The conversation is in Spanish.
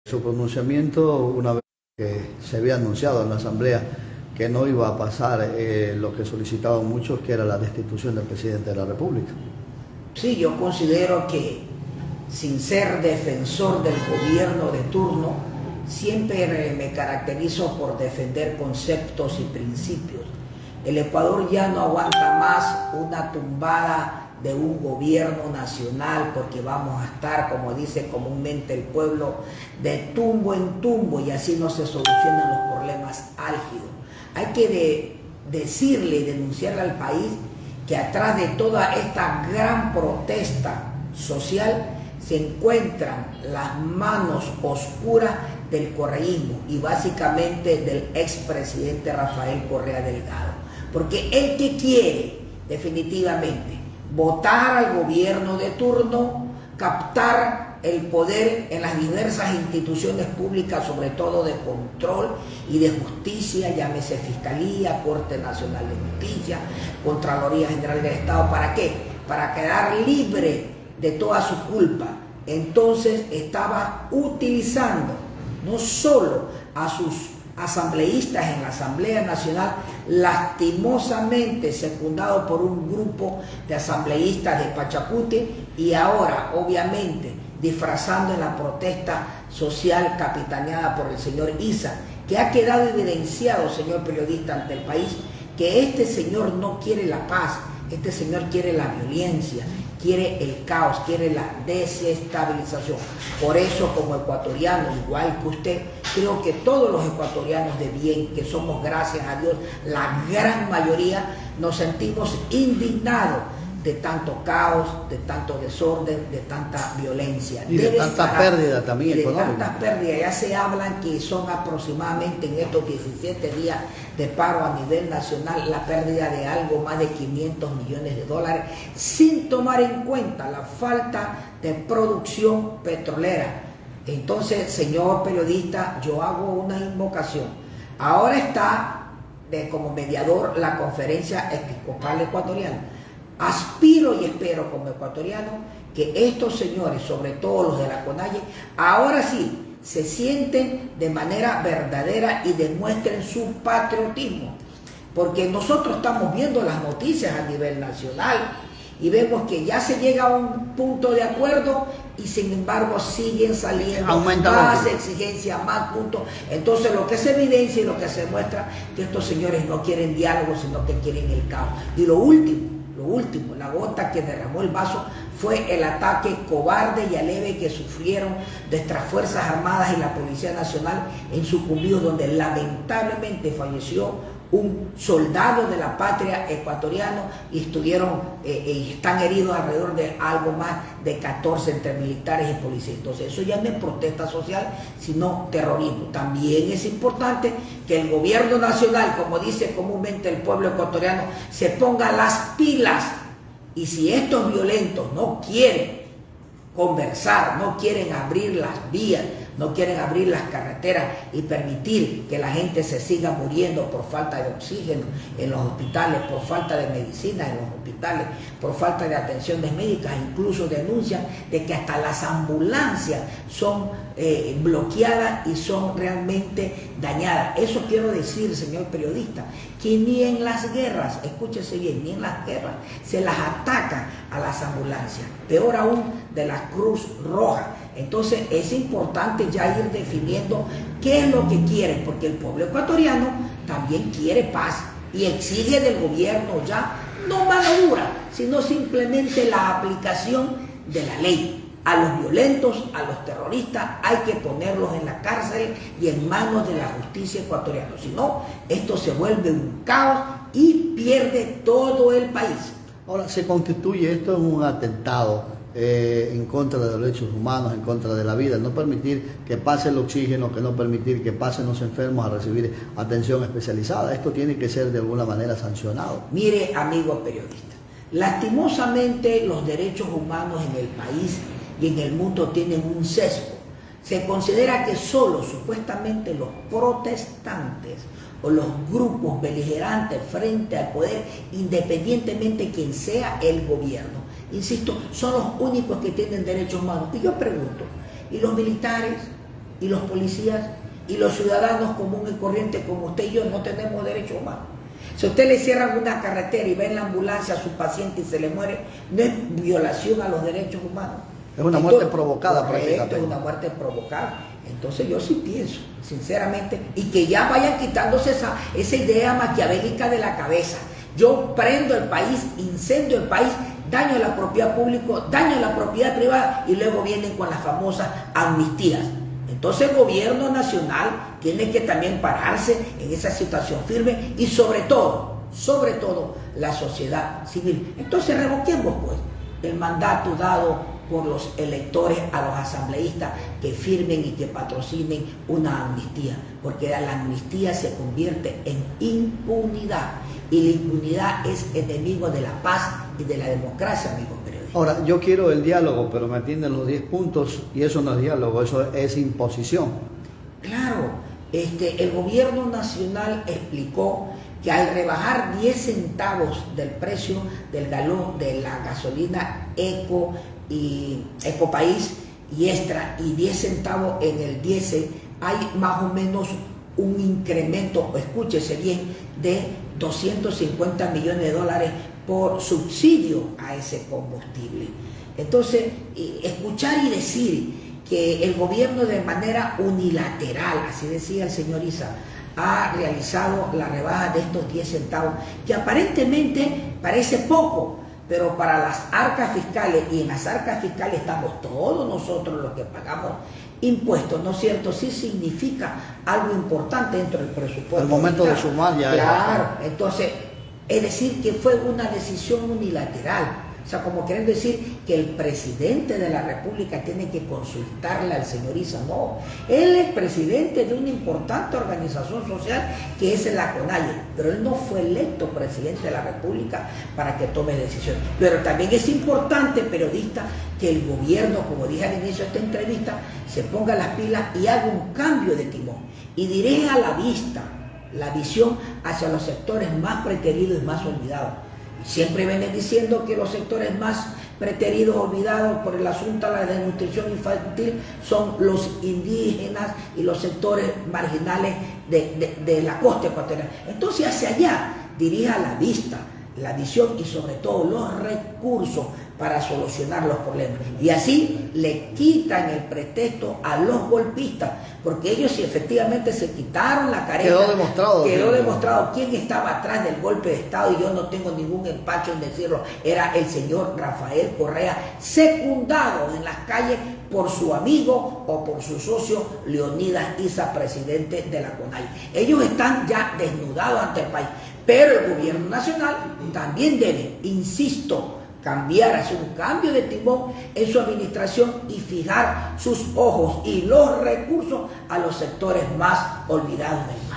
Su pronunciamiento, una vez que se había anunciado en la Asamblea que no iba a pasar lo que solicitaban muchos, que era la destitución del presidente de la República. Sí, yo considero que, sin ser defensor del gobierno de turno, siempre me caracterizo por defender conceptos y principios. El Ecuador ya no aguanta más una tumbada de un gobierno nacional, porque vamos a estar, como dice comúnmente el pueblo, de tumbo en tumbo, y así no se solucionan los problemas álgidos. Hay que decirle y denunciarle al país que atrás de toda esta gran protesta social se encuentran las manos oscuras del correísmo y básicamente del expresidente Rafael Correa Delgado. Porque él que quiere definitivamente votar al gobierno de turno, captar el poder en las diversas instituciones públicas, sobre todo de control y de justicia, llámese Fiscalía, Corte Nacional de Justicia, Contraloría General del Estado. ¿Para qué? Para quedar libre de toda su culpa. Entonces estaba utilizando no solo a sus asambleístas en la Asamblea Nacional, lastimosamente secundado por un grupo de asambleístas de Pachacuti, y ahora obviamente disfrazando en la protesta social capitaneada por el señor Issa, que ha quedado evidenciado, señor periodista, ante el país, que este señor no quiere la paz, este señor quiere la violencia, quiere el caos, quiere la desestabilización. Por eso, como ecuatoriano, igual que usted, creo que todos los ecuatorianos de bien, que somos, gracias a Dios, la gran mayoría, nos sentimos indignados de tanto caos, de tanto desorden, de tanta violencia. Y de tanta pérdida también económica. De tantas pérdidas. Ya se hablan que son aproximadamente en estos 17 días de paro a nivel nacional la pérdida de algo más de 500 millones de dólares, sin tomar en cuenta la falta de producción petrolera. Entonces, señor periodista, yo hago una invocación. Ahora está como mediador la Conferencia Episcopal Ecuatoriana. Aspiro y espero como ecuatoriano que estos señores, sobre todo los de la CONAIE, ahora sí se sienten de manera verdadera y demuestren su patriotismo. Porque nosotros estamos viendo las noticias a nivel nacional y vemos que ya se llega a un punto de acuerdo y sin embargo siguen saliendo más exigencias, más puntos. Entonces lo que se evidencia y lo que se muestra que estos señores no quieren diálogo, sino que quieren el caos. Y lo último, la gota que derramó el vaso, fue el ataque cobarde y aleve que sufrieron nuestras Fuerzas Armadas y la Policía Nacional en Sucumbíos, donde lamentablemente falleció un soldado de la patria ecuatoriano y están heridos alrededor de algo más de 14 entre militares y policías. Entonces eso ya no es protesta social, sino terrorismo. También es importante que el gobierno nacional, como dice comúnmente el pueblo ecuatoriano, se ponga las pilas, y si estos violentos no quieren conversar, no quieren abrir las vías, no quieren abrir las carreteras y permitir que la gente se siga muriendo por falta de oxígeno en los hospitales, por falta de medicina en los hospitales, por falta de atenciones médicas. Incluso denuncian de que hasta las ambulancias son bloqueadas y son realmente dañadas. Eso quiero decir, señor periodista, que ni en las guerras, escúchese bien, ni en las guerras se las ataca a las ambulancias, peor aún de la Cruz Roja. Entonces es importante ya ir definiendo qué es lo que quieren, porque el pueblo ecuatoriano también quiere paz y exige del gobierno ya no mano dura, sino simplemente la aplicación de la ley. A los violentos, a los terroristas, hay que ponerlos en la cárcel y en manos de la justicia ecuatoriana. Si no, esto se vuelve un caos y pierde todo el país. Ahora, se constituye esto en un atentado en contra de los derechos humanos, en contra de la vida, no permitir que pase el oxígeno, que no permitir que pasen los enfermos a recibir atención especializada. Esto tiene que ser de alguna manera sancionado. Mire, amigo periodista, lastimosamente los derechos humanos en el país y en el mundo tienen un sesgo. Se considera que solo supuestamente los protestantes o los grupos beligerantes frente al poder, independientemente de quien sea el gobierno, insisto, son los únicos que tienen derechos humanos. Y yo pregunto, ¿y los militares? Y los policías y los ciudadanos comunes y corrientes como usted y yo no tenemos derechos humanos. Si a usted le cierran una carretera y va en la ambulancia a su paciente y se le muere, no es violación a los derechos humanos. Es una muerte provocada prácticamente. Es una muerte provocada. Entonces yo sí pienso, sinceramente, y que ya vayan quitándose esa idea maquiavélica de la cabeza. Yo prendo el país, incendio el país, daño a la propiedad pública, daño a la propiedad privada y luego vienen con las famosas amnistías. Entonces el gobierno nacional tiene que también pararse en esa situación firme y sobre todo la sociedad civil. Entonces revoquemos pues el mandato dado por los electores a los asambleístas que firmen y que patrocinen una amnistía, porque la amnistía se convierte en impunidad y la impunidad es enemigo de la paz y de la democracia, amigos periodistas. Ahora, yo quiero el diálogo, pero me atienden los 10 puntos y eso no es diálogo, eso es imposición. Claro, el gobierno nacional explicó que al rebajar 10 centavos del precio del galón de la gasolina Ecopaís y Extra y 10 centavos en el diésel, hay más o menos un incremento, escúchese bien, de 250 millones de dólares por subsidio a ese combustible. Entonces, escuchar y decir que el gobierno de manera unilateral, así decía el señor Isa, ha realizado la rebaja de estos 10 centavos, que aparentemente parece poco, pero para las arcas fiscales, y en las arcas fiscales estamos todos nosotros los que pagamos impuestos, ¿no es cierto? Sí significa algo importante dentro del presupuesto. Al momento de sumar ya. Claro, entonces, es decir, que fue una decisión unilateral. O sea, como quieren decir que el presidente de la República tiene que consultarle al señor Isa. No, él es presidente de una importante organización social que es la CONAIE, pero él no fue electo presidente de la República para que tome decisiones. Pero también es importante, periodista, que el gobierno, como dije al inicio de esta entrevista, se ponga las pilas y haga un cambio de timón y dirija la vista, la visión hacia los sectores más preteridos y más olvidados. Siempre vienen diciendo que los sectores más preteridos, olvidados por el asunto de la desnutrición infantil, son los indígenas y los sectores marginales de la costa ecuatoriana. Entonces hacia allá dirija la vista, la visión y sobre todo los recursos para solucionar los problemas. Y así le quitan el pretexto a los golpistas, porque ellos si efectivamente se quitaron la careta, quedó demostrado quién estaba atrás del golpe de Estado, y yo no tengo ningún empacho en decirlo, era el señor Rafael Correa, secundado en las calles por su amigo o por su socio Leonidas Isa, presidente de la CONAIE. Ellos están ya desnudados ante el país, pero el gobierno nacional también debe, insisto, cambiar, hacer un cambio de timón en su administración y fijar sus ojos y los recursos a los sectores más olvidados del país.